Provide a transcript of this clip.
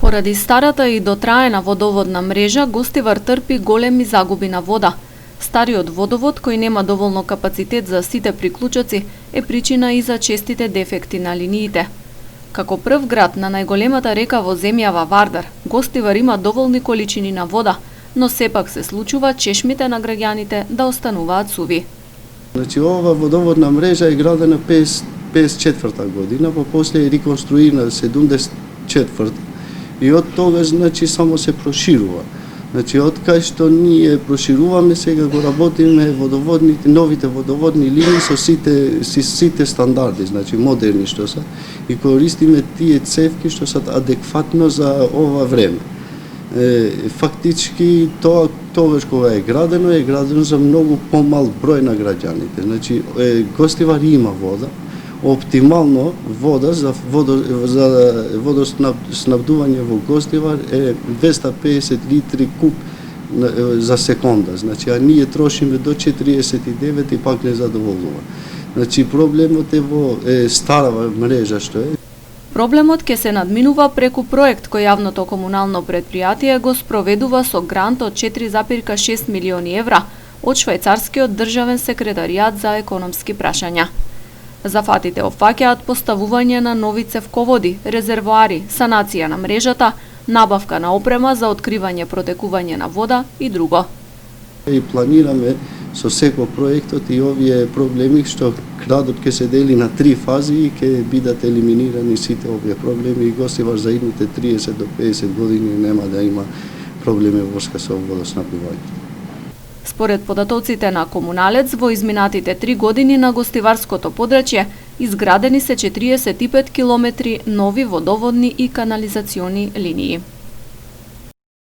Поради старата и дотраена водоводна мрежа, Гостивар трпи големи загуби на вода. Стариот водовод, кој нема доволно капацитет за сите приклучоци, е причина и за честите дефекти на линиите. Како прв град на најголемата река во земјава Вардар, Гостивар има доволни количини на вода, но сепак се случува чешмите на граѓаните да остануваат суви. Значи, ова водоводна мрежа е градена 54 година, па после е реконструирана 74 и од тогаш значи само се проширува. Значи од кај што ние прошируваме, сега го работиме новите водоводни линии со сите стандарди, значи модерни што се, и користиме тие цевки што се адекватно за ова време. Фактички тогаш кога е градено за многу помал број на граѓаните. Значи Гостивар има вода, оптимално вода за водоснабдување во Гостивар е 250 литри куб за секунда. Значи, а ние трошиме до 49 и пак не задоволува. Значи, проблемот е во старава мрежа што е. Проблемот ќе се надминува преку проект кој јавното комунално предпријатие го спроведува со грант од 4,6 милиони евра од швајцарскиот државен секретаријат за економски прашања. Зафатите опфаќаат поставување на нови цевководи, резервоари, санација на мрежата, набавка на опрема за откривање протекување на вода и друго. И планираме со секој проектот и овие проблеми што градот ќе се дели на 3 фази и ќе бидат елиминирани сите овие проблеми и Гостивар за идните 30 до 50 години нема да има проблеми во врска со водоснабдување. Според податоците на Комуналец, во изминатите 3 години на Гостиварското подрачје изградени се 45 километри нови водоводни и канализациони линии.